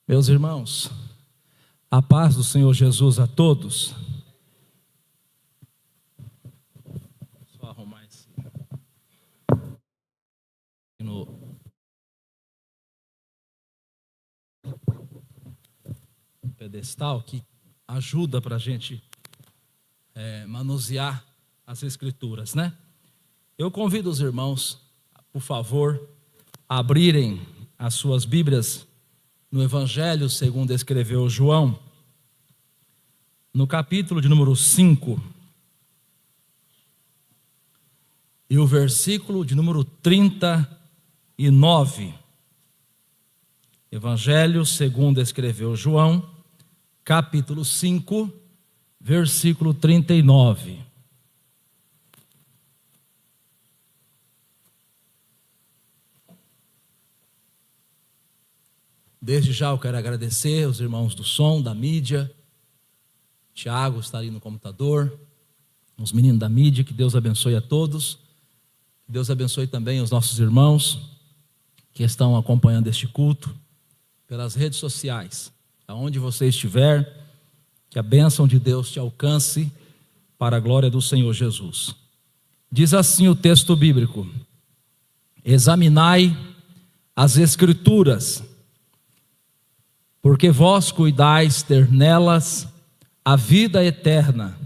Meus irmãos, a paz do Senhor Jesus a todos. Só arrumar esse no pedestal que ajuda para a gente manusear as Escrituras, né? Eu convido os irmãos, por favor, a abrirem as suas Bíblias no Evangelho segundo escreveu João, no capítulo de número 5, e o versículo de número 39. Evangelho segundo escreveu João, capítulo 5, versículo 39. Desde já eu quero agradecer aos irmãos do som, da mídia. Tiago está ali no computador, os meninos da mídia. Que Deus abençoe a todos. Que Deus abençoe também os nossos irmãos que estão acompanhando este culto pelas redes sociais. Aonde você estiver, que a bênção de Deus te alcance para a glória do Senhor Jesus. Diz assim o texto bíblico: examinai as Escrituras, porque vós cuidais ter nelas a vida eterna,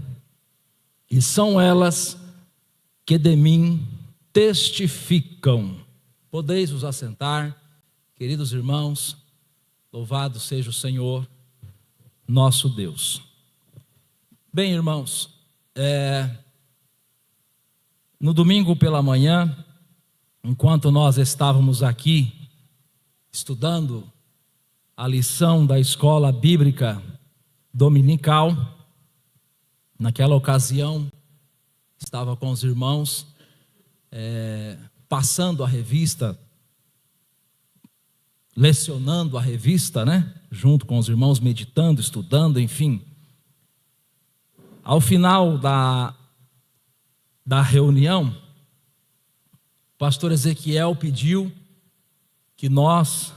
e são elas que de mim testificam. Podeis vos assentar, queridos irmãos. Louvado seja o Senhor, nosso Deus. Bem, irmãos, no domingo pela manhã, enquanto nós estávamos aqui estudando a lição da escola bíblica dominical, naquela ocasião, estava com os irmãos, passando a revista, lecionando a revista, né? Junto com os irmãos, meditando, estudando, enfim. Ao final da reunião, o pastor Ezequiel pediu que nós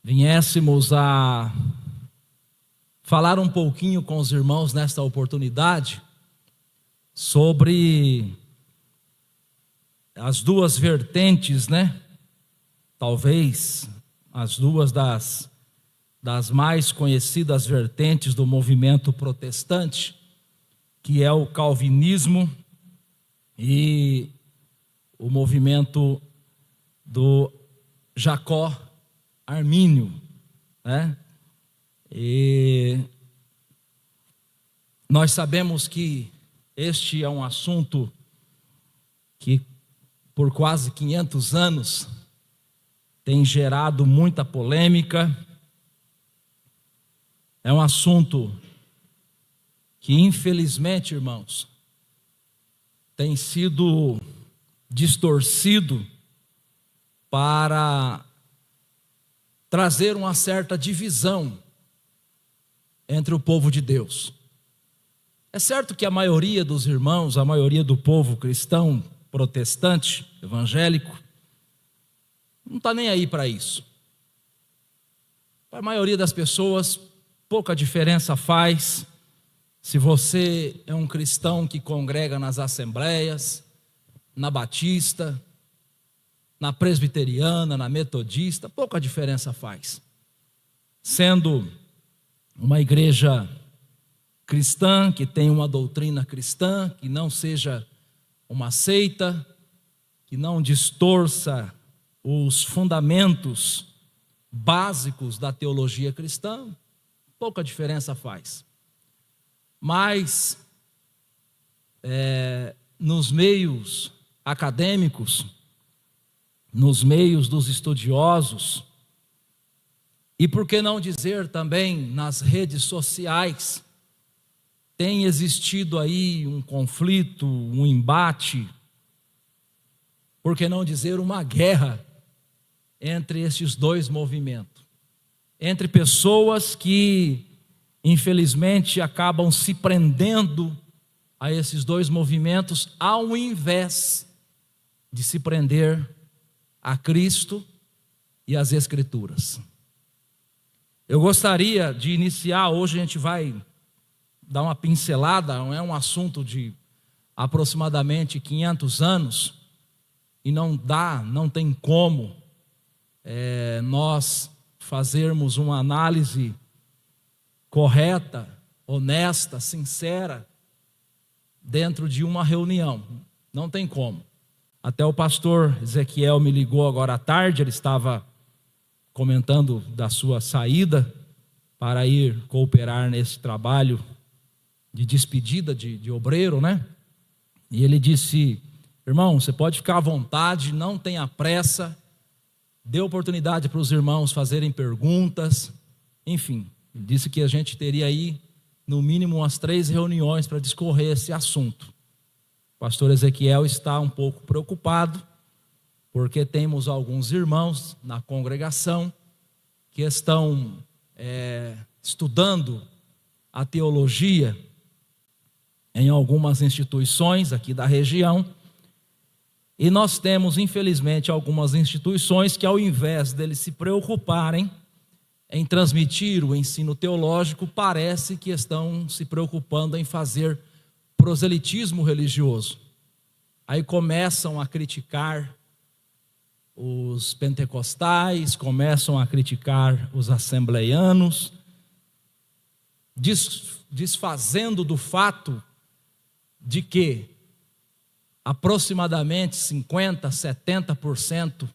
viéssemos a falar um pouquinho com os irmãos nesta oportunidade sobre as duas vertentes, né? Talvez as duas das mais conhecidas vertentes do movimento protestante, que é o calvinismo e o movimento do Jacó Armínio, né? E nós sabemos que este é um assunto que por quase 500 anos tem gerado muita polêmica. É um assunto que, infelizmente, irmãos, tem sido distorcido para trazer uma certa divisão entre o povo de Deus. É certo que a maioria dos irmãos, a maioria do povo cristão, protestante, evangélico, não está nem aí para isso. Para a maioria das pessoas, pouca diferença faz se você é um cristão que congrega nas assembleias, na batista, na presbiteriana, na metodista, pouca diferença faz. Sendo uma igreja cristã, que tem uma doutrina cristã, que não seja uma seita, que não distorça os fundamentos básicos da teologia cristã, pouca diferença faz. Mas, nos meios acadêmicos, nos meios dos estudiosos, e por que não dizer também nas redes sociais, tem existido aí um conflito, um embate, por que não dizer uma guerra entre esses dois movimentos, entre pessoas que infelizmente acabam se prendendo a esses dois movimentos, ao invés de se prender a Cristo e às Escrituras. Eu gostaria de iniciar, hoje a gente vai dar uma pincelada, é um assunto de aproximadamente 500 anos, e não tem como nós fazermos uma análise correta, honesta, sincera, dentro de uma reunião. Não tem como. Até o pastor Ezequiel me ligou agora à tarde, ele estava comentando da sua saída para ir cooperar nesse trabalho de despedida de obreiro, né? E ele disse: irmão, você pode ficar à vontade, não tenha pressa, dê oportunidade para os irmãos fazerem perguntas, enfim. Ele disse que a gente teria aí, no mínimo, umas 3 reuniões para discorrer esse assunto. O pastor Ezequiel está um pouco preocupado, porque temos alguns irmãos na congregação que estão estudando a teologia em algumas instituições aqui da região, e nós temos, infelizmente, algumas instituições que, ao invés deles se preocuparem em transmitir o ensino teológico, parece que estão se preocupando em fazer proselitismo religioso. Aí começam a criticar os pentecostais, começam a criticar os assembleianos, desfazendo do fato de que aproximadamente 50%, 70%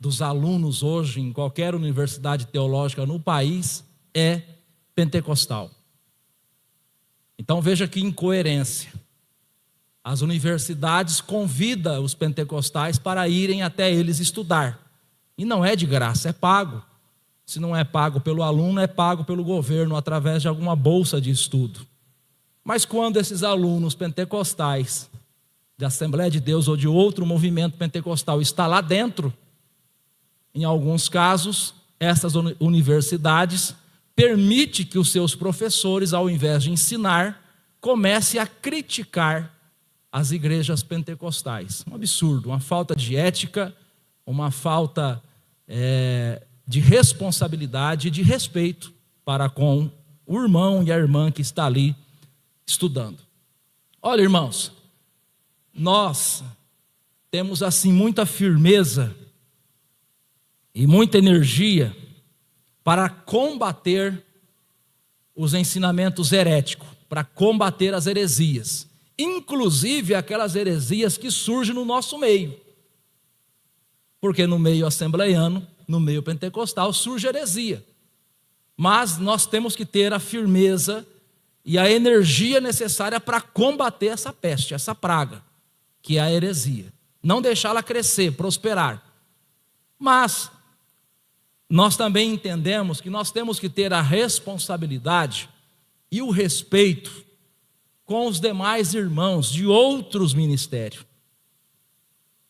dos alunos hoje em qualquer universidade teológica no país é pentecostal. Então veja que incoerência. As universidades convidam os pentecostais para irem até eles estudar. E não é de graça, é pago. Se não é pago pelo aluno, é pago pelo governo através de alguma bolsa de estudo. Mas quando esses alunos pentecostais, de Assembleia de Deus ou de outro movimento pentecostal, está lá dentro, em alguns casos, essas universidades permitem que os seus professores, ao invés de ensinar, comecem a criticar as igrejas pentecostais. Um absurdo, uma falta de ética, uma falta de responsabilidade e de respeito para com o irmão e a irmã que está ali estudando. Olha, irmãos, nós temos assim muita firmeza e muita energia para combater os ensinamentos heréticos, para combater as heresias, inclusive aquelas heresias que surgem no nosso meio. Porque no meio assembleiano, no meio pentecostal, surge heresia. Mas nós temos que ter a firmeza e a energia necessária para combater essa peste, essa praga, que é a heresia. Não deixá-la crescer, prosperar. Mas nós também entendemos que nós temos que ter a responsabilidade e o respeito com os demais irmãos de outros ministérios.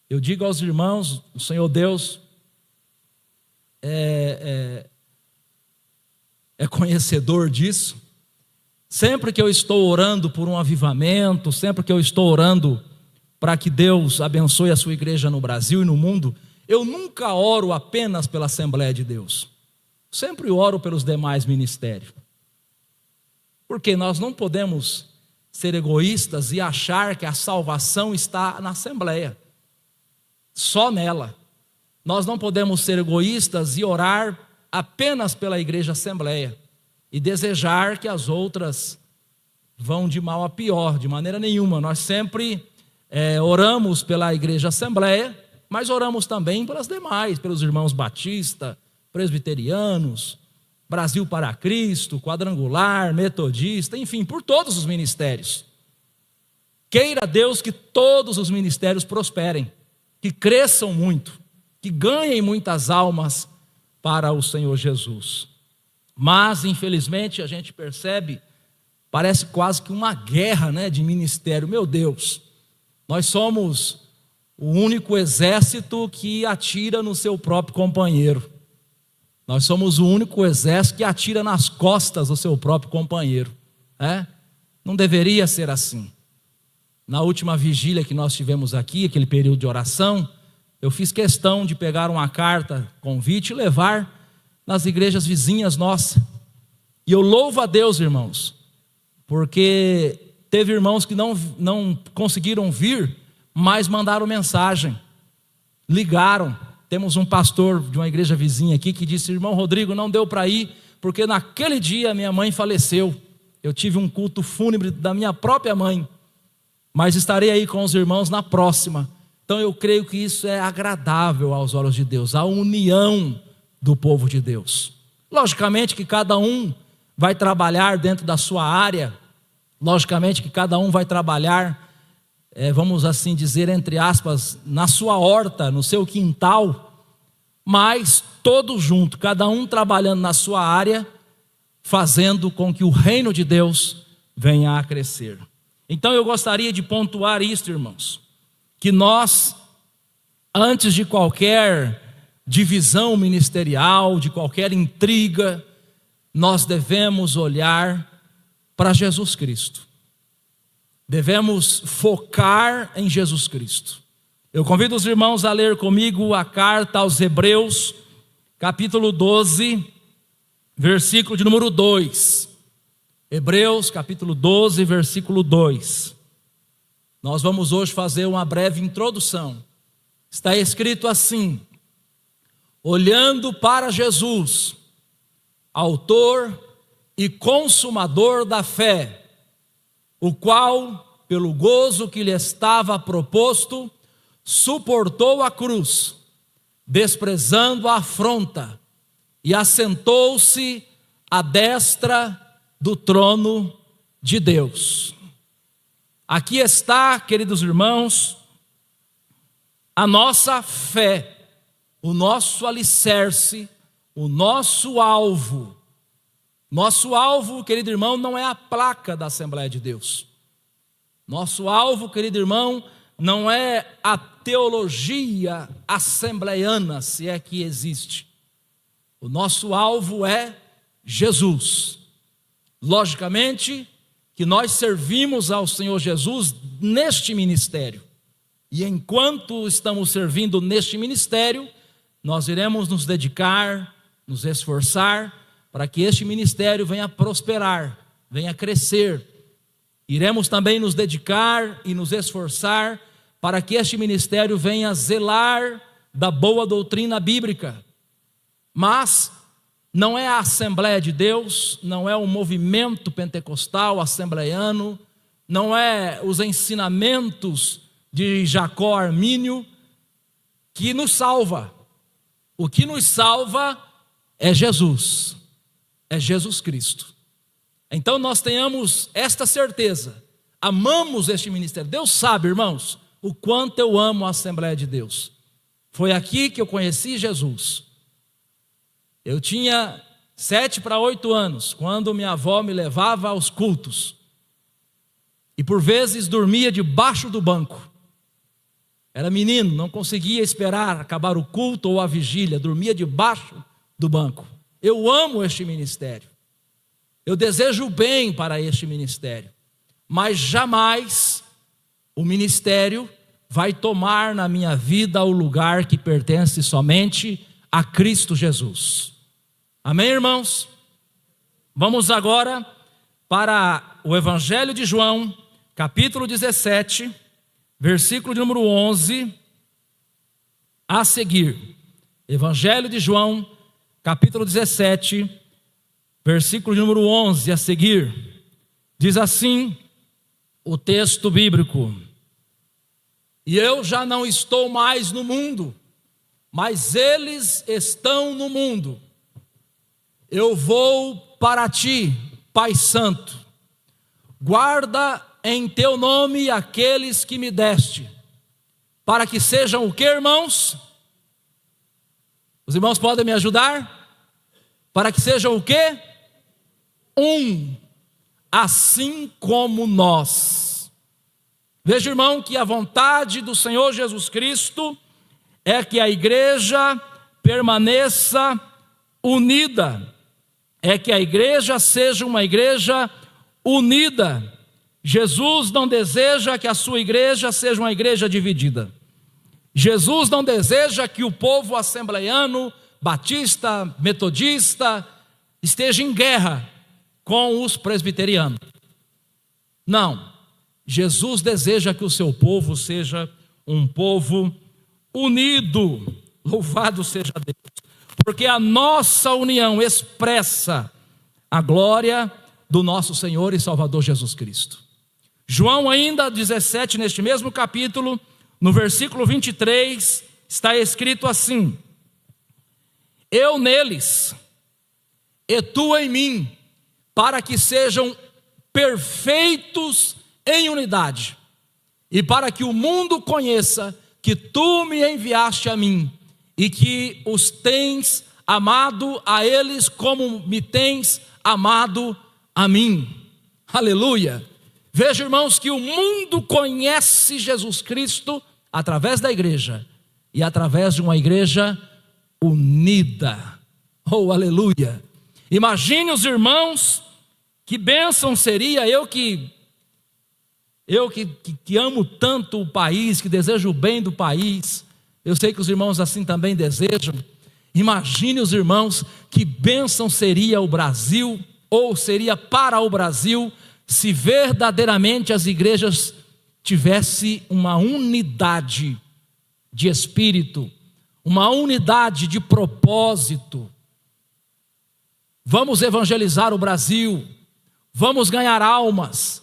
Eu digo aos irmãos, o Senhor Deus é conhecedor disso. Sempre que eu estou orando por um avivamento, sempre que eu estou orando para que Deus abençoe a sua igreja no Brasil e no mundo, eu nunca oro apenas pela Assembleia de Deus. Sempre oro pelos demais ministérios. Porque nós não podemos ser egoístas e achar que a salvação está na Assembleia, só nela. Nós não podemos ser egoístas e orar apenas pela igreja Assembleia e desejar que as outras vão de mal a pior, de maneira nenhuma. Nós sempre oramos pela igreja Assembleia, mas oramos também pelas demais, pelos irmãos batista, presbiterianos, Brasil para Cristo, quadrangular, metodista, enfim, por todos os ministérios. Queira Deus que todos os ministérios prosperem, que cresçam muito, que ganhem muitas almas para o Senhor Jesus. Mas, infelizmente, a gente percebe, parece quase que uma guerra, de ministério. Meu Deus, nós somos o único exército que atira no seu próprio companheiro. Nós somos o único exército que atira nas costas do seu próprio companheiro. Não deveria ser assim. Na última vigília que nós tivemos aqui, aquele período de oração, eu fiz questão de pegar uma carta, convite, e levar nas igrejas vizinhas nossas, E eu louvo a Deus, irmãos, porque teve irmãos que não conseguiram vir, mas mandaram mensagem, ligaram. Temos um pastor de uma igreja vizinha aqui que disse: irmão Rodrigo, não deu para ir, porque naquele dia minha mãe faleceu. Eu tive um culto fúnebre da minha própria mãe, mas estarei aí com os irmãos na próxima. Então eu creio que isso é agradável aos olhos de Deus, a união do povo de Deus. Logicamente que cada um vai trabalhar dentro da sua área, logicamente que cada um vai trabalhar, vamos assim dizer, entre aspas, na sua horta, no seu quintal, mas todos juntos, cada um trabalhando na sua área, fazendo com que o reino de Deus venha a crescer. Então eu gostaria de pontuar isto, irmãos, que nós, antes de qualquer divisão ministerial, de qualquer intriga, nós devemos olhar para Jesus Cristo. Devemos focar em Jesus Cristo. Eu convido os irmãos a ler comigo a carta aos Hebreus, capítulo 12, versículo de número 2. Hebreus, capítulo 12, versículo 2. Nós vamos hoje fazer uma breve introdução. Está escrito assim: olhando para Jesus, autor e consumador da fé, o qual, pelo gozo que lhe estava proposto, suportou a cruz, desprezando a afronta, e assentou-se à destra do trono de Deus. Aqui está, queridos irmãos, a nossa fé, o nosso alicerce, o nosso alvo. Nosso alvo, querido irmão, não é a placa da Assembleia de Deus. Nosso alvo, querido irmão, não é a teologia assembleiana, se é que existe. O nosso alvo é Jesus. Logicamente que nós servimos ao Senhor Jesus neste ministério. E enquanto estamos servindo neste ministério, nós iremos nos dedicar, nos esforçar, para que este ministério venha prosperar, venha crescer. Iremos também nos dedicar e nos esforçar para que este ministério venha zelar da boa doutrina bíblica. Mas não é a Assembleia de Deus, não é o movimento pentecostal assembleiano, não é os ensinamentos de Jacó Armínio que nos salva. O que nos salva é Jesus Cristo. Então nós tenhamos esta certeza, amamos este ministério. Deus sabe, irmãos, o quanto eu amo a Assembleia de Deus. Foi aqui que eu conheci Jesus. Eu tinha 7 para 8 anos, quando minha avó me levava aos cultos. E por vezes dormia debaixo do banco. Era menino, não conseguia esperar acabar o culto ou a vigília, dormia debaixo do banco. Eu amo este ministério. Eu desejo o bem para este ministério. Mas jamais o ministério vai tomar na minha vida o lugar que pertence somente a Cristo Jesus. Amém, irmãos? Vamos agora para o Evangelho de João, capítulo 17, versículo de número 11, a seguir. Evangelho de João, capítulo 17, versículo de número 11, a seguir. Diz assim o texto bíblico: e eu já não estou mais no mundo, mas eles estão no mundo. Eu vou para ti, Pai Santo. Guarda em teu nome aqueles que me deste, para que sejam o que, irmãos? Os irmãos podem me ajudar? Para que sejam o que? Um, assim como nós. Veja, irmão, que a vontade do Senhor Jesus Cristo é que a igreja permaneça unida, é que a igreja seja uma igreja unida. Jesus não deseja que a sua igreja seja uma igreja dividida. Jesus não deseja que o povo assembleiano, batista, metodista, esteja em guerra. com os presbiterianos. Não. Jesus deseja que o seu povo seja um povo unido. Louvado seja Deus. Porque a nossa união expressa a glória do nosso Senhor e Salvador Jesus Cristo. João ainda 17, neste mesmo capítulo, no versículo 23, está escrito assim: eu neles, e tu em mim, para que sejam perfeitos em unidade, e para que o mundo conheça que tu me enviaste a mim, e que os tens amado a eles como me tens amado a mim. Aleluia! Veja, irmãos, que o mundo conhece Jesus Cristo através da igreja, e através de uma igreja unida. Oh, aleluia! Imagine os irmãos, que bênção seria eu que amo tanto o país, que desejo o bem do país. Eu sei que os irmãos assim também desejam. Imagine os irmãos, que bênção seria o Brasil, ou seria para o Brasil, se verdadeiramente as igrejas tivessem uma unidade de espírito, uma unidade de propósito. Vamos evangelizar o Brasil, vamos ganhar almas,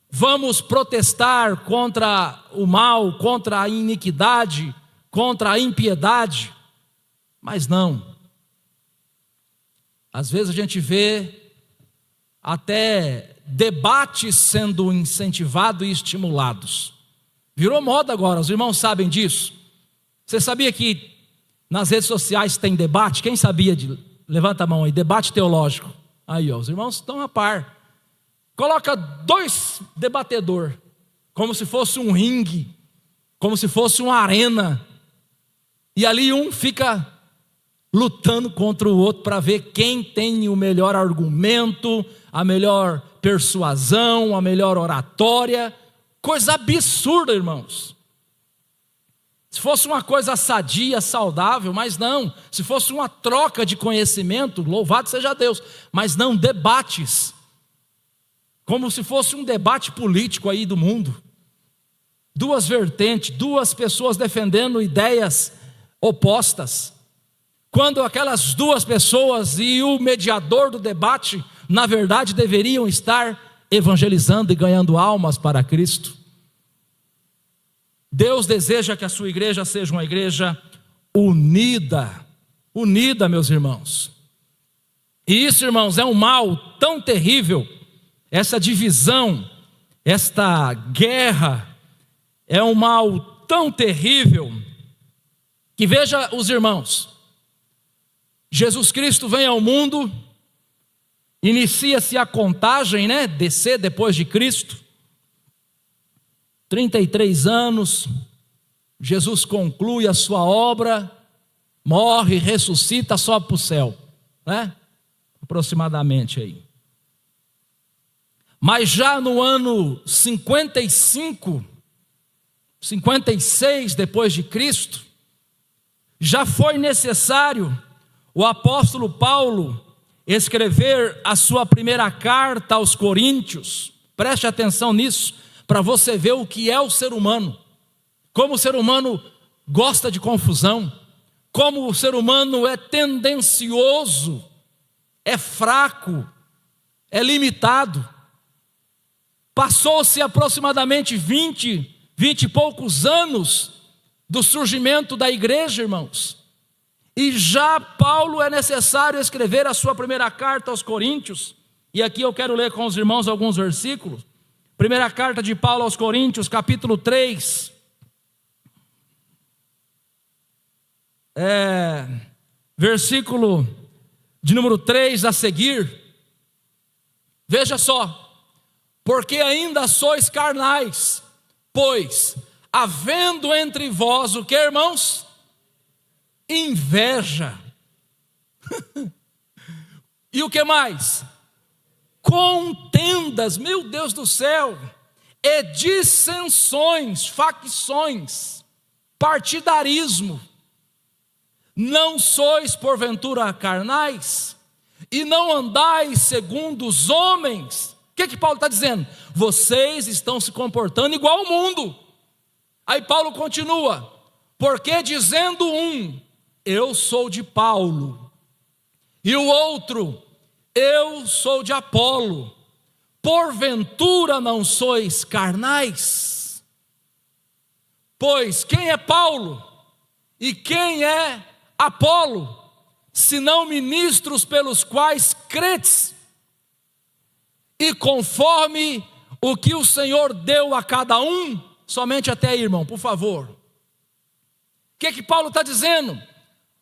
vamos protestar contra o mal, contra a iniquidade, contra a impiedade. Mas não. Às vezes a gente vê até debates sendo incentivados e estimulados. Virou moda agora, os irmãos sabem disso. Você sabia que nas redes sociais tem debate? Quem sabia de... Levanta a mão aí, debate teológico. Aí, ó, os irmãos estão a par. Coloca 2 debatedores, como se fosse um ringue, como se fosse uma arena. E ali um fica lutando contra o outro para ver quem tem o melhor argumento, a melhor persuasão, a melhor oratória. Coisa absurda, irmãos. Se fosse uma coisa sadia, saudável, mas não. Se fosse uma troca de conhecimento, louvado seja Deus. Mas não debates, como se fosse um debate político aí do mundo. 2 vertentes, 2 pessoas defendendo ideias opostas. Quando aquelas 2 pessoas e o mediador do debate, na verdade, deveriam estar evangelizando e ganhando almas para Cristo. Deus deseja que a sua igreja seja uma igreja unida. Unida, meus irmãos. E isso, irmãos, é um mal tão terrível. Essa divisão, esta guerra, é um mal tão terrível, que veja os irmãos, Jesus Cristo vem ao mundo, inicia-se a contagem, descer depois de Cristo, 33 anos, Jesus conclui a sua obra, morre, ressuscita, sobe para o céu, aproximadamente aí. Mas já no ano 55, 56 depois de Cristo, já foi necessário o apóstolo Paulo escrever a sua primeira carta aos Coríntios. Preste atenção nisso, para você ver o que é o ser humano, como o ser humano gosta de confusão, como o ser humano é tendencioso, é fraco, é limitado. Passou-se aproximadamente 20 e poucos anos do surgimento da igreja, irmãos, e já Paulo é necessário escrever a sua primeira carta aos Coríntios. E aqui eu quero ler com os irmãos alguns versículos. Primeira carta de Paulo aos Coríntios, capítulo 3, versículo de número 3 a seguir. Veja só: porque ainda sois carnais, pois havendo entre vós o que, irmãos? Inveja. E o que mais? Contendas, meu Deus do céu, e dissensões, facções, partidarismo. Não sois porventura carnais? e não andais segundo os homens. O que Paulo está dizendo? Vocês estão se comportando igual ao mundo. Aí Paulo continua: porque dizendo um, eu sou de Paulo, e o outro, eu sou de Apolo, porventura não sois carnais? Pois quem é Paulo e quem é Apolo, senão ministros pelos quais credes, e conforme o que o Senhor deu a cada um? Somente até aí, irmão, por favor. O que Paulo está dizendo?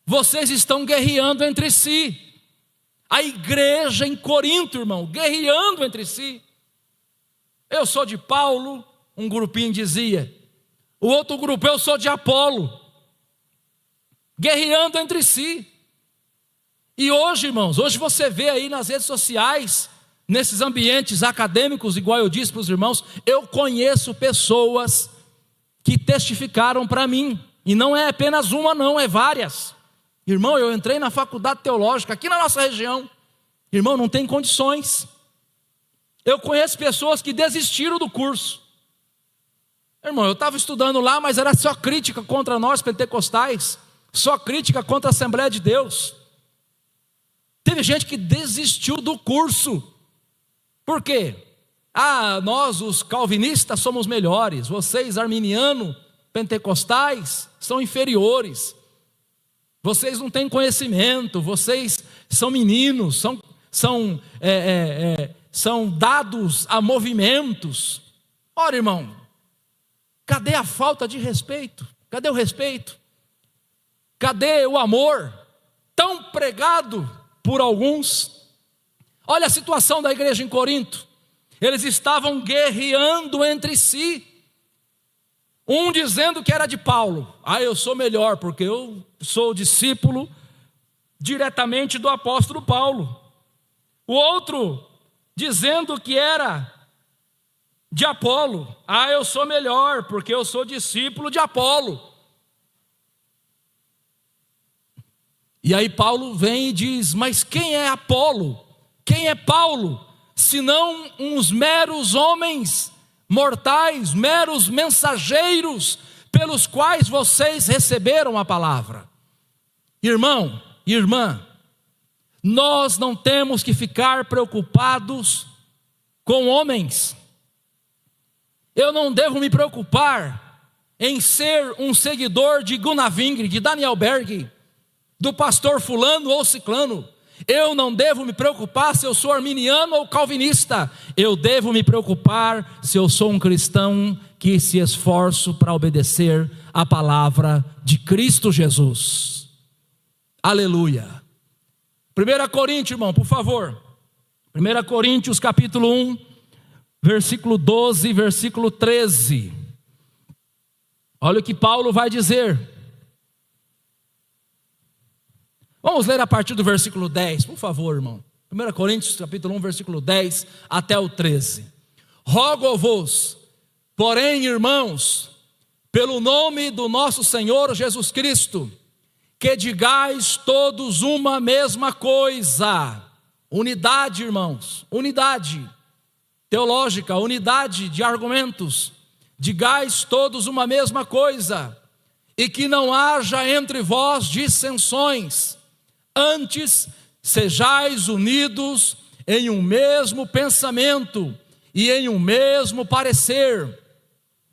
Vocês estão guerreando entre si. A igreja em Corinto, irmão, guerreando entre si. Eu sou de Paulo, um grupinho dizia. O outro grupo, eu sou de Apolo. Guerreando entre si. E hoje, irmãos, hoje você vê aí nas redes sociais, nesses ambientes acadêmicos, igual eu disse para os irmãos, eu conheço pessoas que testificaram para mim. E não é apenas uma não, é várias. Irmão, eu entrei na faculdade teológica aqui na nossa região. Irmão, não tem condições. Eu conheço pessoas que desistiram do curso. Irmão, eu estava estudando lá, mas era só crítica contra nós pentecostais, só crítica contra a Assembleia de Deus. Teve gente que desistiu do curso. Por quê? Nós os calvinistas somos melhores, vocês arminianos, pentecostais, são inferiores. Vocês não têm conhecimento, vocês são meninos, são dados a movimentos. Ora, irmão, cadê a falta de respeito? Cadê o respeito? Cadê o amor tão pregado por alguns? Olha a situação da igreja em Corinto. Eles estavam guerreando entre si. Um dizendo que era de Paulo. Eu sou melhor porque eu sou discípulo diretamente do apóstolo Paulo. O outro dizendo que era de Apolo. Eu sou melhor porque eu sou discípulo de Apolo. E aí Paulo vem e diz: mas quem é Apolo? Quem é Paulo? Senão uns meros homens mortais, meros mensageiros, pelos quais vocês receberam a palavra. Irmão, irmã, nós não temos que ficar preocupados com homens. Eu não devo me preocupar em ser um seguidor de Gunnar Wingre, de Daniel Berg, do pastor fulano ou ciclano. Eu não devo me preocupar se eu sou arminiano ou calvinista. Eu devo me preocupar se eu sou um cristão que se esforço para obedecer a palavra de Cristo Jesus. Aleluia. 1 Coríntios, irmão, por favor. 1 Coríntios capítulo 1, versículo 12, versículo 13. Olha o que Paulo vai dizer. Vamos ler a partir do versículo 10, por favor, irmão. 1 Coríntios, capítulo 1, versículo 10 até o 13. Rogo-vos, porém, irmãos, pelo nome do nosso Senhor Jesus Cristo, que digais todos uma mesma coisa. Unidade, irmãos, unidade teológica, unidade de argumentos. Digais todos uma mesma coisa, e que não haja entre vós dissensões. Antes, sejais unidos em um mesmo pensamento e em um mesmo parecer.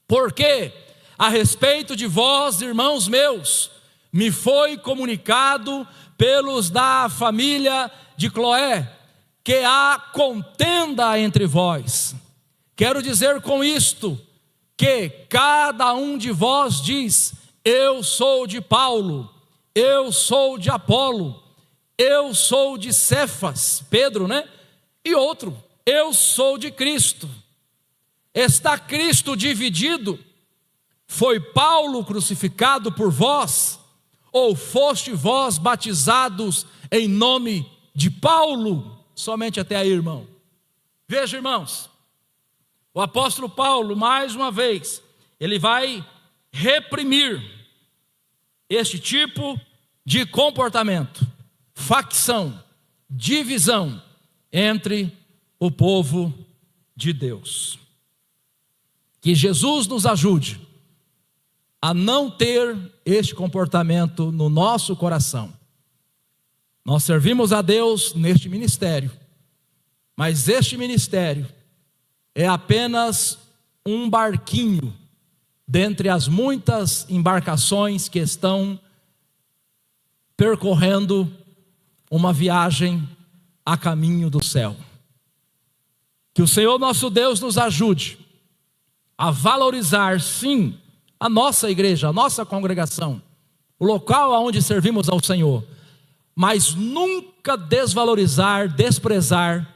Porque, a respeito de vós, irmãos meus, me foi comunicado pelos da família de Cloé, que há contenda entre vós. Quero dizer com isto, que cada um de vós diz: eu sou de Paulo, eu sou de Apolo, eu sou de Cefas, Pedro, né? E outro, eu sou de Cristo. Está Cristo dividido? Foi Paulo crucificado por vós? Ou foste vós batizados em nome de Paulo? Somente até aí, irmão. Veja, irmãos, o apóstolo Paulo, mais uma vez, ele vai reprimir este tipo de comportamento, facção, divisão entre o povo de Deus. Que Jesus nos ajude a não ter este comportamento no nosso coração. Nós servimos a Deus neste ministério, mas este ministério é apenas um barquinho dentre as muitas embarcações que estão percorrendo uma viagem a caminho do céu. Que o Senhor nosso Deus nos ajude a valorizar, sim, a nossa igreja, a nossa congregação, o local onde servimos ao Senhor, mas nunca desvalorizar, desprezar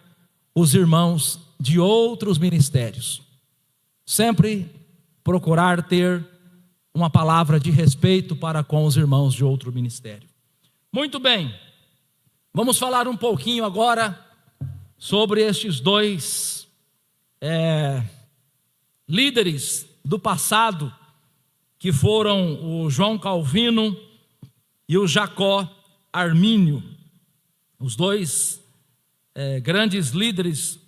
os irmãos de outros ministérios. Sempre procurar ter uma palavra de respeito para com os irmãos de outro ministério. Muito bem, vamos falar um pouquinho agora sobre estes dois líderes do passado, que foram o João Calvino e o Jacó Armínio, os dois grandes líderes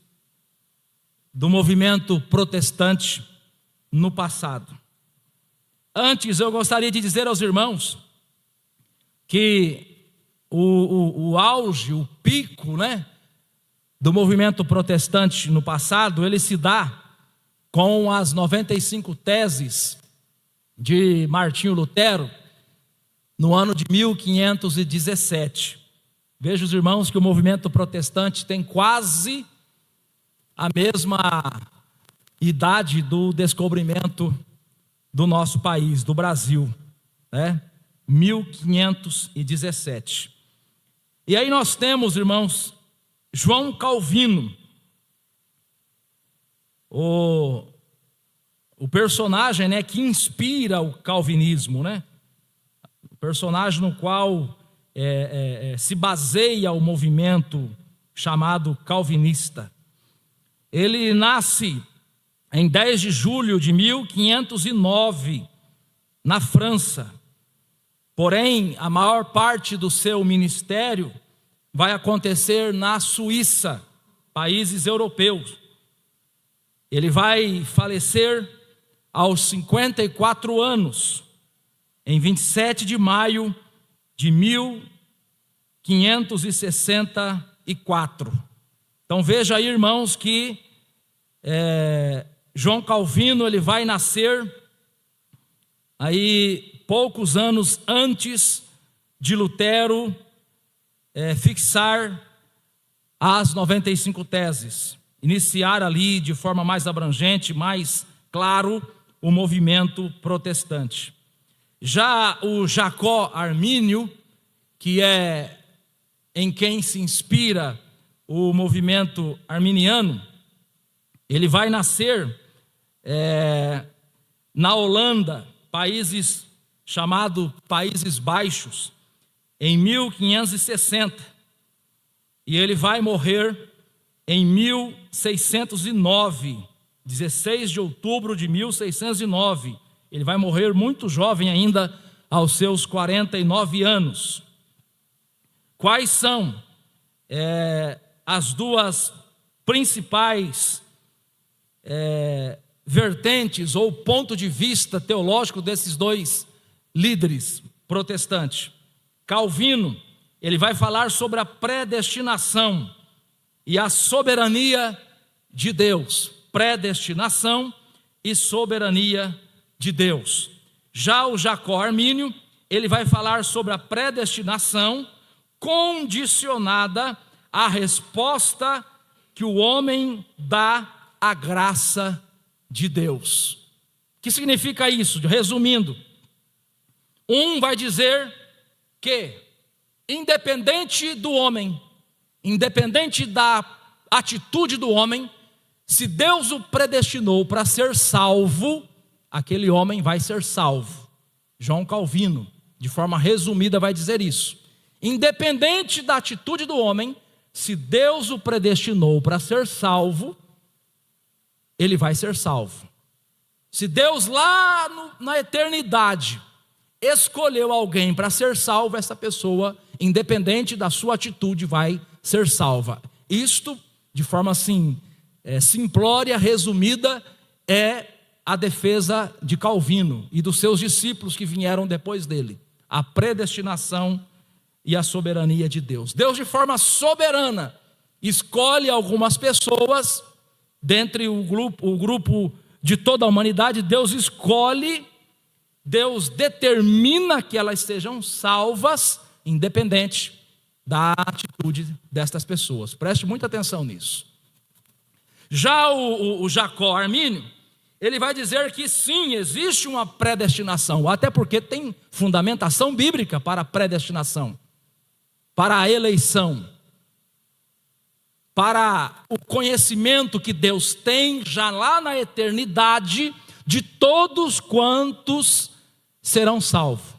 do movimento protestante no passado. Antes, eu gostaria de dizer aos irmãos que o auge, o pico, do movimento protestante no passado, ele se dá com as 95 teses de Martinho Lutero, no ano de 1517. Veja, os irmãos, que o movimento protestante tem quase a mesma idade do descobrimento do nosso país, do Brasil, 1517. E aí nós temos, irmãos, João Calvino, o personagem que inspira o calvinismo, o personagem no qual se baseia o movimento chamado calvinista. Ele nasce em 10 de julho de 1509, na França. Porém, a maior parte do seu ministério vai acontecer na Suíça, países europeus. Ele vai falecer aos 54 anos, em 27 de maio de 1564. Então veja aí, irmãos, que João Calvino ele vai nascer aí poucos anos antes de Lutero fixar as 95 teses, iniciar ali de forma mais abrangente, mais claro, o movimento protestante. Já o Jacó Armínio, que é em quem se inspira o movimento arminiano, ele vai nascer na Holanda, países chamado Países Baixos, em 1560, e ele vai morrer em 1609, 16 de outubro de 1609. Ele vai morrer muito jovem ainda, aos seus 49 anos. Quais são as duas principais vertentes ou ponto de vista teológico desses dois líderes protestantes? Calvino, ele vai falar sobre a predestinação e a soberania de Deus. Predestinação e soberania de Deus. Já o Jacó Armínio, ele vai falar sobre a predestinação condicionada à resposta que o homem dá à graça de Deus. O que significa isso? Resumindo, um vai dizer que, independente do homem, independente da atitude do homem, se Deus o predestinou para ser salvo, aquele homem vai ser salvo. João Calvino, de forma resumida, vai dizer isso. Independente da atitude do homem, se Deus o predestinou para ser salvo, ele vai ser salvo. Se Deus lá na eternidade escolheu alguém para ser salvo, essa pessoa, independente da sua atitude, vai ser salva. Isto, de forma assim, simplória, resumida, é a defesa de Calvino e dos seus discípulos que vieram depois dele. A predestinação e a soberania de Deus. Deus, de forma soberana, escolhe algumas pessoas, dentre o grupo de toda a humanidade. Deus escolhe, Deus determina que elas sejam salvas, independente da atitude destas pessoas. Preste muita atenção nisso. Já o Jacó Armínio, ele vai dizer que sim, existe uma predestinação, até porque tem fundamentação bíblica para a predestinação, para a eleição, para o conhecimento que Deus tem já lá na eternidade de todos quantos serão salvos.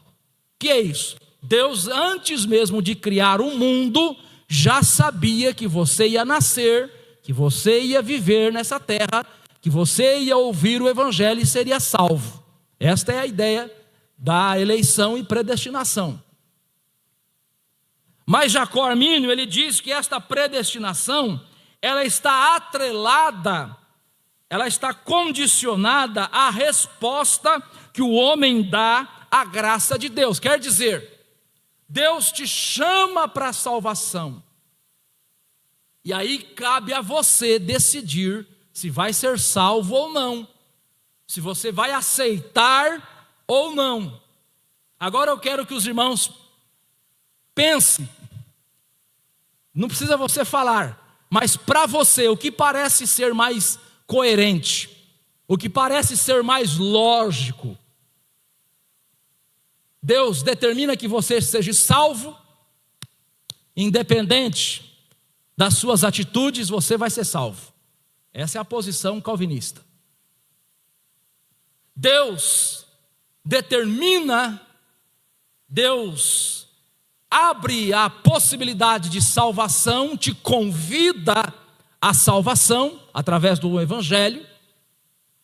Que é isso? Deus, antes mesmo de criar o mundo, já sabia que você ia nascer, que você ia viver nessa terra, que você ia ouvir o evangelho e seria salvo. Esta é a ideia da eleição e predestinação. Mas Jacó Armínio, ele diz que esta predestinação, ela está atrelada, ela está condicionada à resposta que o homem dá à graça de Deus. Quer dizer, Deus te chama para a salvação, e aí cabe a você decidir se vai ser salvo ou não, se você vai aceitar ou não. Agora eu quero que os irmãos pensem, não precisa você falar, mas para você, o que parece ser mais coerente, o que parece ser mais lógico? Deus determina que você seja salvo, independente das suas atitudes, você vai ser salvo. Essa é a posição calvinista. Deus determina, Deus abre a possibilidade de salvação, te convida à salvação através do evangelho.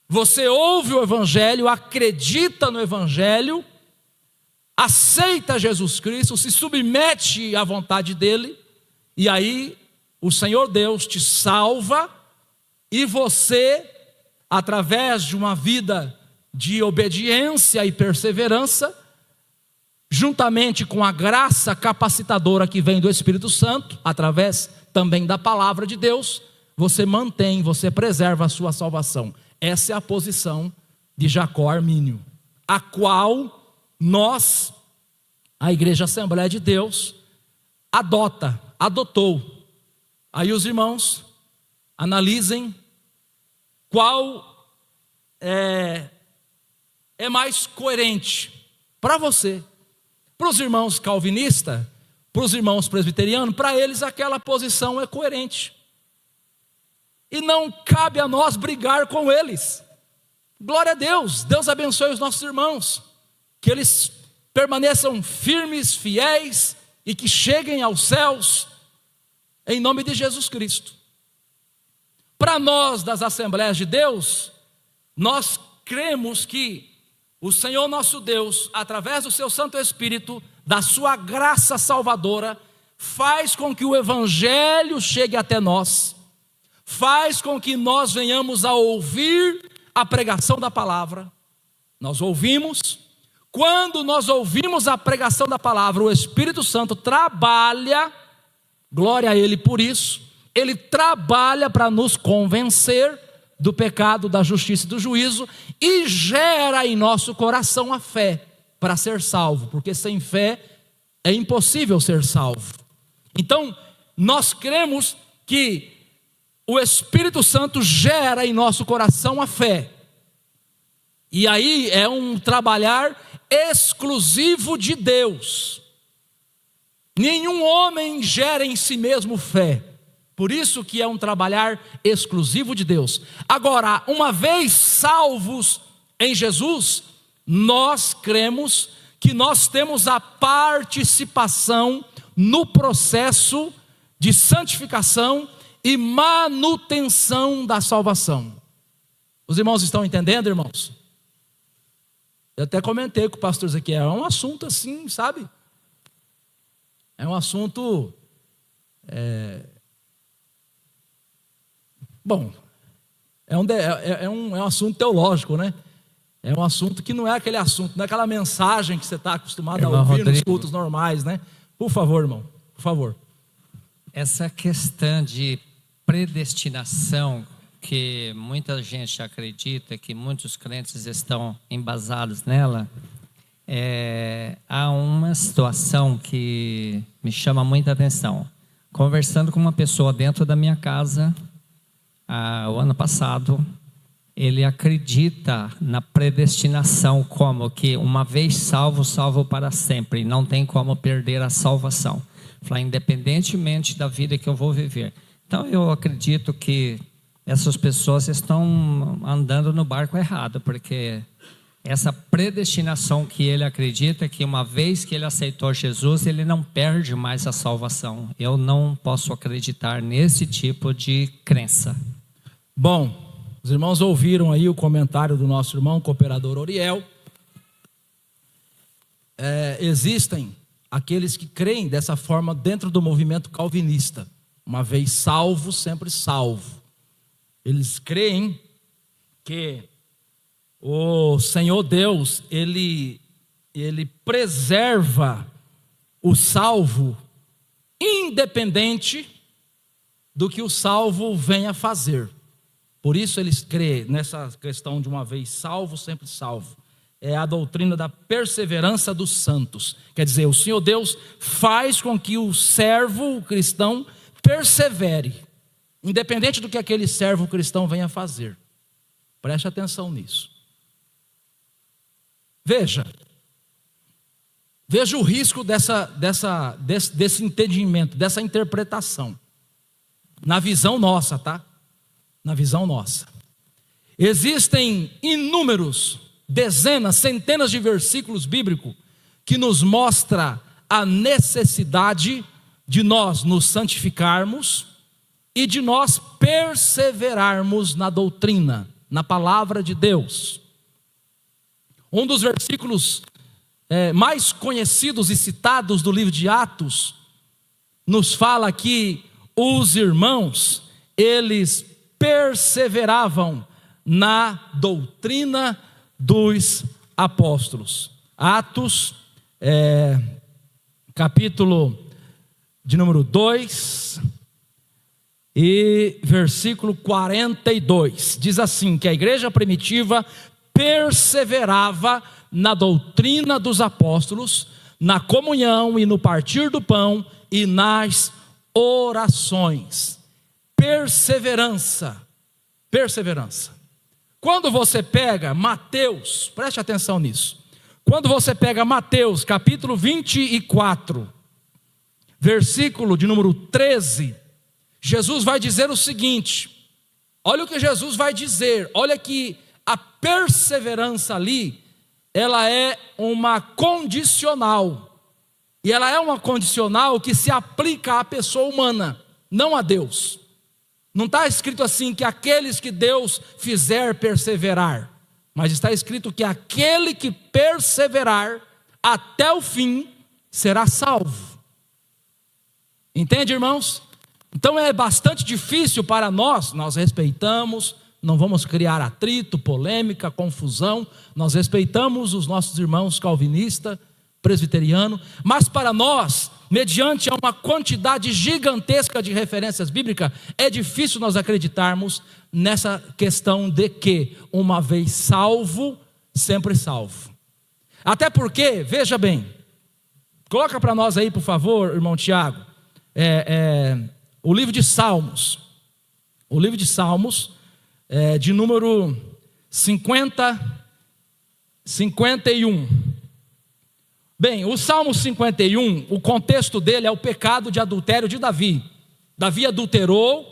Você ouve o evangelho, acredita no evangelho, aceita Jesus Cristo, se submete à vontade dele, e aí o Senhor Deus te salva, e você, através de uma vida de obediência e perseverança, juntamente com a graça capacitadora que vem do Espírito Santo, através também da palavra de Deus, você mantém, você preserva a sua salvação. Essa é a posição de Jacó Armínio, a qual nós, a Igreja Assembleia de Deus, adotou. Aí os irmãos analisem qual é mais coerente para você. Para os irmãos calvinistas, para os irmãos presbiterianos, para eles aquela posição é coerente. E não cabe a nós brigar com eles. Glória a Deus, Deus abençoe os nossos irmãos, que eles permaneçam firmes, fiéis e que cheguem aos céus, em nome de Jesus Cristo. Para nós das Assembleias de Deus, nós cremos que o Senhor nosso Deus, através do seu Santo Espírito, da sua graça salvadora, faz com que o Evangelho chegue até nós, faz com que nós venhamos a ouvir a pregação da palavra. Nós ouvimos, quando nós ouvimos a pregação da palavra, o Espírito Santo trabalha, glória a Ele por isso, Ele trabalha para nos convencer do pecado, da justiça e do juízo, e gera em nosso coração a fé para ser salvo, porque sem fé é impossível ser salvo. Então, nós cremos que o Espírito Santo gera em nosso coração a fé, e aí é um trabalhar exclusivo de Deus. Nenhum homem gera em si mesmo fé, por isso que é um trabalhar exclusivo de Deus. Agora, uma vez salvos em Jesus, nós cremos que nós temos a participação no processo de santificação e manutenção da salvação. Os irmãos estão entendendo, irmãos? Eu até comentei com o pastor Ezequiel, é um assunto assim, sabe? É um assunto Bom, é um assunto teológico, né? É um assunto que não é aquele assunto, não é aquela mensagem que você está acostumado a ouvir nos cultos normais, né? Por favor, irmão, por favor. Essa questão de predestinação, que muita gente acredita, que muitos crentes estão embasados nela, há uma situação que me chama muita atenção. Conversando com uma pessoa dentro da minha casa, o ano passado, ele acredita na predestinação, como que uma vez salvo, salvo para sempre, não tem como perder a salvação. Fala, independentemente da vida que eu vou viver. Então eu acredito que essas pessoas estão andando no barco errado, porque essa predestinação que ele acredita, que uma vez que ele aceitou Jesus, ele não perde mais a salvação. Eu não posso acreditar nesse tipo de crença. Bom, os irmãos ouviram aí o comentário do nosso irmão cooperador Oriel. Existem aqueles que creem dessa forma dentro do movimento calvinista. Uma vez salvo, sempre salvo. Eles creem que o Senhor Deus, Ele preserva o salvo independente do que o salvo venha fazer. Por isso eles creem nessa questão de uma vez salvo, sempre salvo. É a doutrina da perseverança dos santos. Quer dizer, o Senhor Deus faz com que o servo cristão persevere, independente do que aquele servo cristão venha fazer. Preste atenção nisso. Veja o risco desse entendimento, dessa interpretação. Na visão nossa, tá? Na visão nossa. Existem inúmeros, dezenas, centenas de versículos bíblicos que nos mostra a necessidade de nós nos santificarmos e de nós perseverarmos na doutrina, na palavra de Deus. Um dos versículos mais conhecidos e citados do livro de Atos nos fala que os irmãos, eles perseveravam na doutrina dos apóstolos. Atos, capítulo de número 2 e versículo 42. Diz assim, que a igreja primitiva perseverava na doutrina dos apóstolos, na comunhão e no partir do pão e nas orações. Perseverança. Quando você pega Mateus, preste atenção nisso. Quando você pega Mateus, capítulo 24, versículo de número 13, Jesus vai dizer o seguinte: olha o que Jesus vai dizer, olha que a perseverança ali, ela é uma condicional, e ela é uma condicional que se aplica à pessoa humana, não a Deus. Não está escrito assim que aqueles que Deus fizer perseverar, mas está escrito que aquele que perseverar até o fim será salvo. Entende, irmãos? Então é bastante difícil para nós respeitamos, não vamos criar atrito, polêmica, confusão, nós respeitamos os nossos irmãos calvinistas, presbiteriano, mas para nós, mediante uma quantidade gigantesca de referências bíblicas, é difícil nós acreditarmos nessa questão de que uma vez salvo, sempre salvo. Até porque, veja bem, coloca para nós aí por favor, irmão Tiago, o livro de Salmos, de número 51. Bem, o Salmo 51, o contexto dele é o pecado de adultério de Davi. Davi adulterou,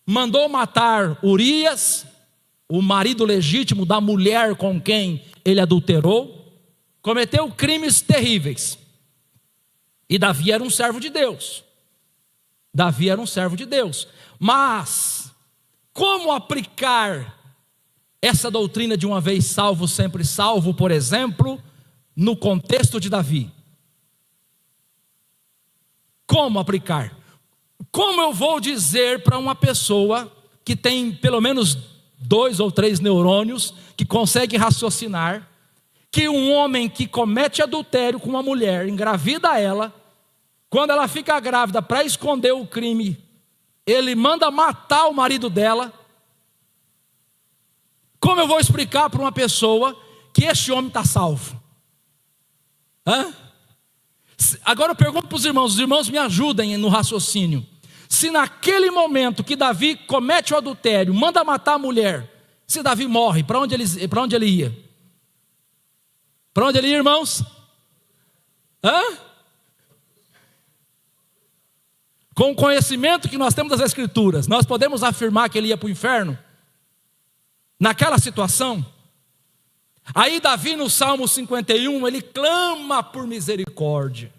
mandou matar Urias, o marido legítimo da mulher com quem ele adulterou, cometeu crimes terríveis. E Davi era um servo de Deus. Mas, como aplicar essa doutrina de uma vez salvo, sempre salvo, por exemplo, no contexto de Davi? Como aplicar? Como eu vou dizer para uma pessoa que tem pelo menos 2 ou 3 neurônios, que consegue raciocinar, que um homem que comete adultério com uma mulher, engravida ela, quando ela fica grávida, para esconder o crime, ele manda matar o marido dela? Como eu vou explicar para uma pessoa que este homem está salvo? Agora eu pergunto para os irmãos me ajudem no raciocínio. Se naquele momento que Davi comete o adultério, manda matar a mulher, se Davi morre, para onde ele ia? Para onde ele ia, irmãos? Com o conhecimento que nós temos das Escrituras, nós podemos afirmar que ele ia para o inferno? Naquela situação? Aí Davi no Salmo 51, ele clama por misericórdia.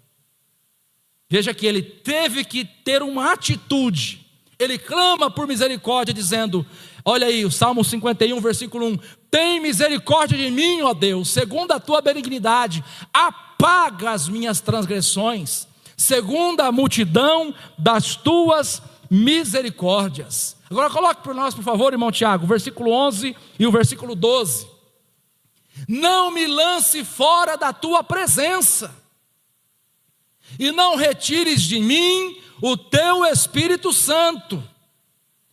Veja que ele teve que ter uma atitude. Ele clama por misericórdia dizendo, olha aí o Salmo 51 versículo 1, tem misericórdia de mim, ó Deus, segundo a tua benignidade, apaga as minhas transgressões, segundo a multidão das tuas misericórdias. Agora coloque para nós, por favor, irmão Tiago, o versículo 11 e o versículo 12. Não me lance fora da tua presença, e não retires de mim o teu Espírito Santo.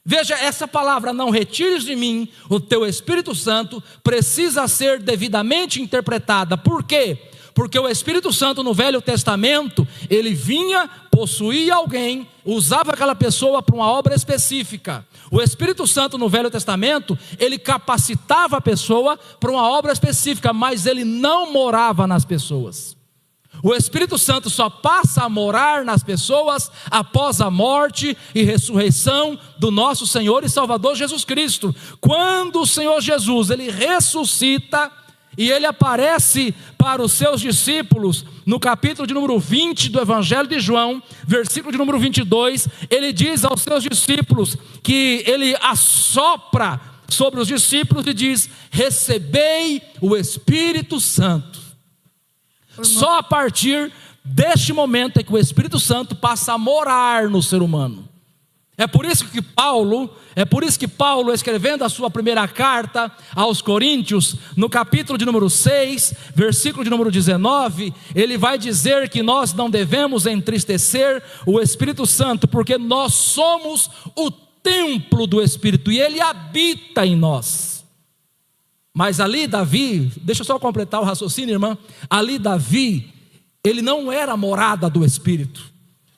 Veja, essa palavra, não retires de mim o teu Espírito Santo, precisa ser devidamente interpretada. Por quê? Porque o Espírito Santo no Velho Testamento, ele vinha, possuía alguém, usava aquela pessoa para uma obra específica. O Espírito Santo no Velho Testamento, ele capacitava a pessoa para uma obra específica, mas ele não morava nas pessoas. O Espírito Santo só passa a morar nas pessoas após a morte e ressurreição do nosso Senhor e Salvador Jesus Cristo. Quando o Senhor Jesus, ele ressuscita e ele aparece para os seus discípulos, no capítulo de número 20 do Evangelho de João, versículo de número 22, ele diz aos seus discípulos que ele assopra sobre os discípulos e diz, recebei o Espírito Santo. Só a partir deste momento é que o Espírito Santo passa a morar no ser humano. É por isso que Paulo, escrevendo a sua primeira carta aos Coríntios, no capítulo de número 6, versículo de número 19, ele vai dizer que nós não devemos entristecer o Espírito Santo, porque nós somos o templo do Espírito e ele habita em nós. Mas ali Davi, deixa eu só completar o raciocínio, irmã. Ali Davi, ele não era morada do Espírito.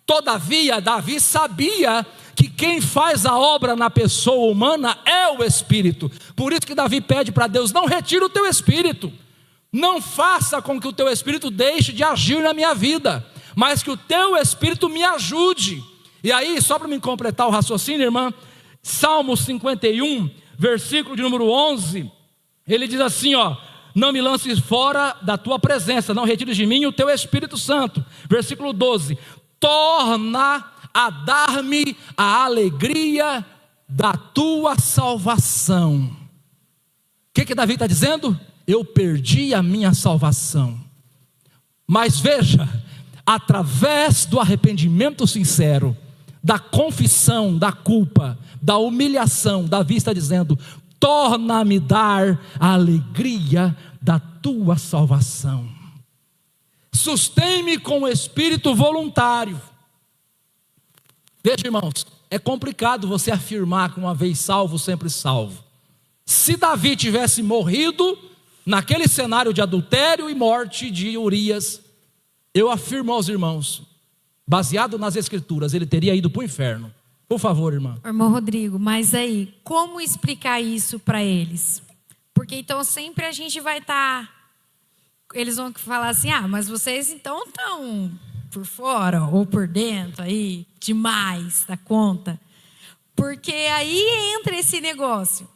Todavia, Davi sabia que quem faz a obra na pessoa humana é o Espírito. Por isso que Davi pede para Deus, não retire o teu Espírito. Não faça com que o teu Espírito deixe de agir na minha vida, mas que o teu Espírito me ajude. E aí, só para me completar o raciocínio, irmã, Salmo 51, versículo de número 11, ele diz assim, ó, não me lances fora da tua presença, não retires de mim o teu Espírito Santo. Versículo 12, torna a dar-me a alegria da tua salvação. O que Davi está dizendo? Eu perdi a minha salvação. Mas veja, através do arrependimento sincero, da confissão, da culpa, da humilhação, Davi está dizendo, torna-me dar a alegria da tua salvação. Sustém-me com o espírito voluntário. Veja, irmãos, é complicado você afirmar que uma vez salvo, sempre salvo. Se Davi tivesse morrido naquele cenário de adultério e morte de Urias, eu afirmo aos irmãos, baseado nas Escrituras, ele teria ido para o inferno. Por favor, irmã. Irmão Rodrigo, mas aí, como explicar isso para eles? Porque então sempre a gente vai estar... Eles vão falar assim, mas vocês então estão por fora ou por dentro aí, demais da conta. Porque aí entra esse negócio.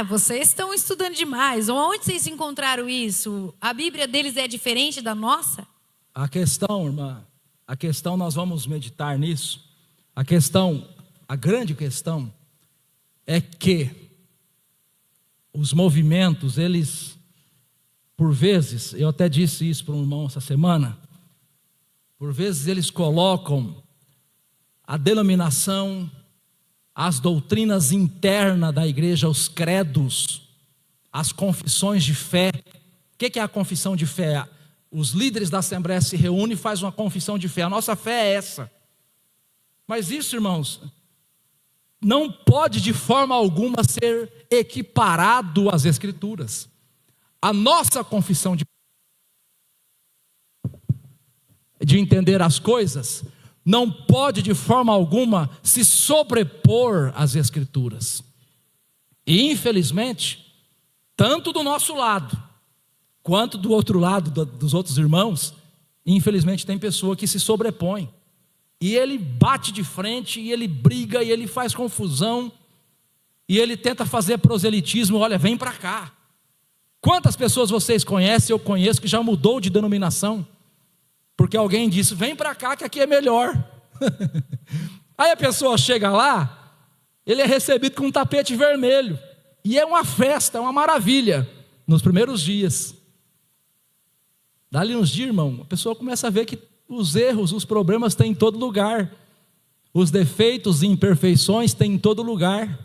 Vocês estão estudando demais. Onde vocês encontraram isso? A Bíblia deles é diferente da nossa? A questão, irmã, nós vamos meditar nisso. A grande questão é que os movimentos, eles, por vezes, eu até disse isso para um irmão essa semana, por vezes eles colocam a denominação, as doutrinas internas da igreja, os credos, as confissões de fé. O que é a confissão de fé? Os líderes da Assembleia se reúnem e fazem uma confissão de fé. A nossa fé é essa. Mas isso, irmãos, não pode de forma alguma ser equiparado às Escrituras. A nossa confissão de entender as coisas não pode de forma alguma se sobrepor às Escrituras. E infelizmente, tanto do nosso lado quanto do outro lado dos outros irmãos, infelizmente tem pessoa que se sobrepõe. E ele bate de frente, e ele briga, e ele faz confusão, e ele tenta fazer proselitismo. Olha, vem para cá. Quantas pessoas vocês conhecem, eu conheço, que já mudou de denominação, porque alguém disse, vem para cá que aqui é melhor. Aí a pessoa chega lá, ele é recebido com um tapete vermelho, e é uma festa, é uma maravilha, nos primeiros dias. Dali uns dias, irmão, a pessoa começa a ver que os erros, os problemas tem em todo lugar. Os defeitos e imperfeições tem em todo lugar.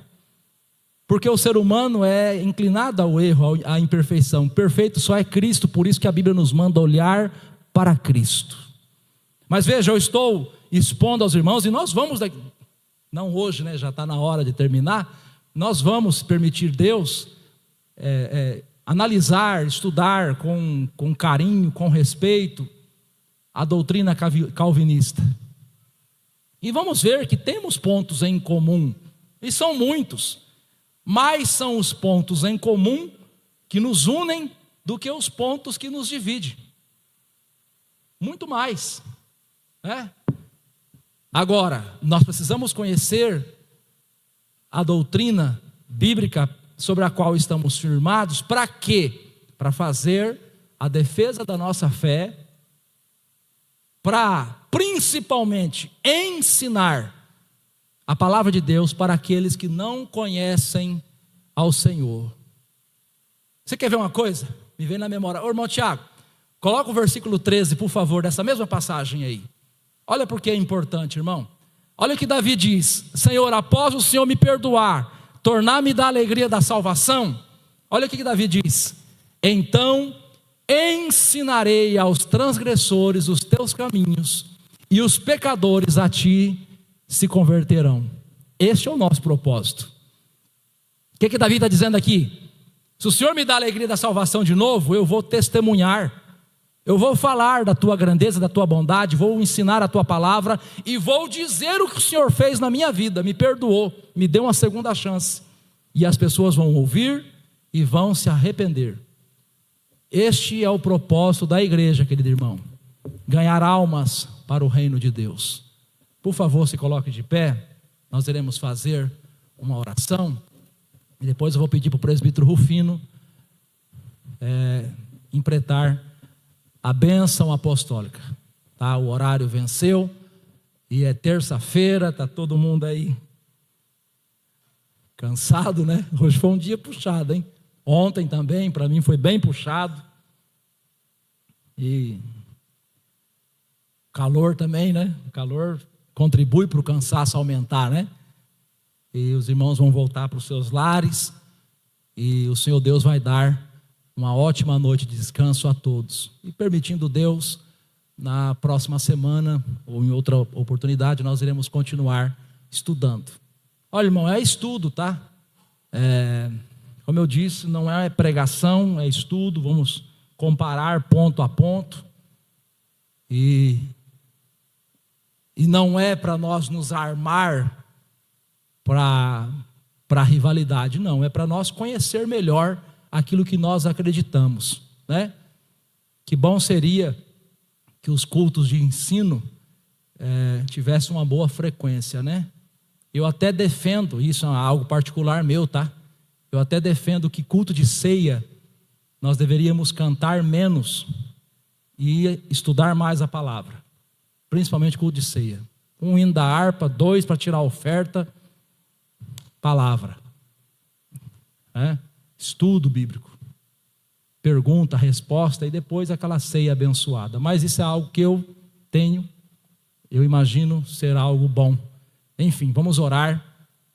Porque o ser humano é inclinado ao erro, à imperfeição. Perfeito só é Cristo, por isso que a Bíblia nos manda olhar para Cristo. Mas veja, eu estou expondo aos irmãos, e nós vamos, não hoje, né, já está na hora de terminar, nós vamos permitir Deus analisar, estudar com carinho, com respeito, a doutrina calvinista. E vamos ver que temos pontos em comum, e são muitos, mais são os pontos em comum que nos unem do que os pontos que nos dividem. Muito mais, né? Agora, nós precisamos conhecer a doutrina bíblica sobre a qual estamos firmados. Para quê? Para fazer a defesa da nossa fé, para principalmente ensinar a palavra de Deus para aqueles que não conhecem ao Senhor. Você quer ver uma coisa? Me vem na memória. Ô irmão Tiago, coloca o versículo 13, por favor, dessa mesma passagem aí. Olha porque é importante, irmão. Olha o que Davi diz: Senhor, após o Senhor me perdoar, tornar-me da alegria da salvação. Olha o que Davi diz: então ensinarei aos transgressores os teus caminhos, e os pecadores a ti se converterão. Este é o nosso propósito. O que Davi está dizendo aqui? Se o Senhor me dá a alegria da salvação de novo, eu vou testemunhar, eu vou falar da tua grandeza, da tua bondade, vou ensinar a tua palavra, e vou dizer o que o Senhor fez na minha vida, me perdoou, me deu uma segunda chance, e as pessoas vão ouvir e vão se arrepender. Este é o propósito da igreja, querido irmão: ganhar almas para o reino de Deus. Por favor, se coloque de pé. Nós iremos fazer uma oração, e depois eu vou pedir para o presbítero Rufino implementar a bênção apostólica. Tá? O horário venceu, e é terça-feira, está todo mundo aí cansado, né? Hoje foi um dia puxado, hein? Ontem também, para mim, foi bem puxado. E calor também, né? O calor contribui para o cansaço aumentar, né? E os irmãos vão voltar para os seus lares, e o Senhor Deus vai dar uma ótima noite de descanso a todos. E permitindo Deus, na próxima semana, ou em outra oportunidade, nós iremos continuar estudando. Olha, irmão, é estudo, tá? Como eu disse, não é pregação, é estudo. Vamos comparar ponto a ponto. E não é para nós nos armar para a rivalidade, não. É para nós conhecer melhor aquilo que nós acreditamos, né? Que bom seria que os cultos de ensino tivessem uma boa frequência, né? Eu até defendo, isso é algo particular meu, tá? Eu até defendo que culto de ceia nós deveríamos cantar menos e estudar mais a palavra, principalmente culto de ceia. 1 hino da harpa, 2 para tirar a oferta, palavra, estudo bíblico, pergunta, resposta, e depois aquela ceia abençoada. Mas isso é algo que eu imagino ser algo bom Enfim, vamos orar.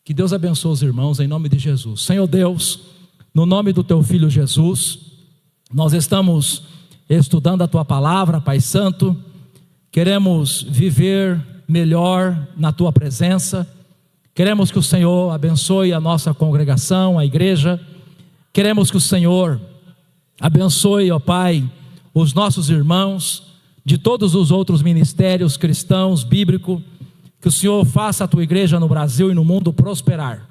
Que Deus abençoe os irmãos em nome de Jesus. Senhor Deus, no nome do teu Filho Jesus, nós estamos estudando a tua palavra, Pai Santo. Queremos viver melhor na tua presença. Queremos que o Senhor abençoe a nossa congregação, a igreja. Queremos que o Senhor abençoe, ó Pai, os nossos irmãos de todos os outros ministérios cristãos, bíblicos. Que o Senhor faça a tua igreja no Brasil e no mundo prosperar.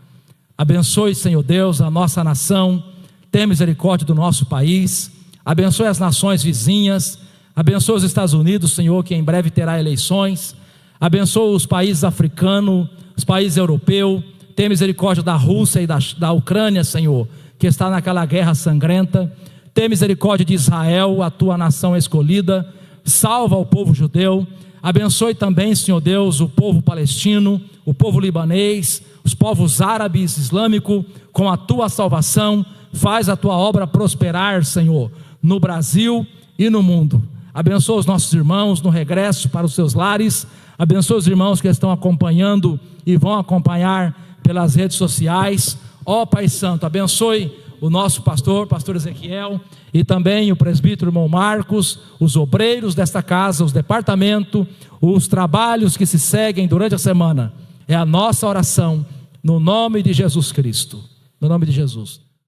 Abençoe, Senhor Deus, a nossa nação. Tenha misericórdia do nosso país. Abençoe as nações vizinhas. Abençoe os Estados Unidos, Senhor, que em breve terá eleições. Abençoe os países africanos, os países europeus. Tenha misericórdia da Rússia e da Ucrânia, Senhor, que está naquela guerra sangrenta. Tenha misericórdia de Israel, a tua nação escolhida. Salva o povo judeu. Abençoe também, Senhor Deus, o povo palestino, o povo libanês, os povos árabes, islâmicos, com a tua salvação. Faz a tua obra prosperar, Senhor, no Brasil e no mundo. Abençoa os nossos irmãos no regresso para os seus lares. Abençoa os irmãos que estão acompanhando e vão acompanhar pelas redes sociais. Ó Pai Santo, abençoe o nosso pastor Ezequiel, e também o presbítero irmão Marcos, os obreiros desta casa, os departamentos, os trabalhos que se seguem durante a semana. É a nossa oração, no nome de Jesus Cristo. No nome de Jesus.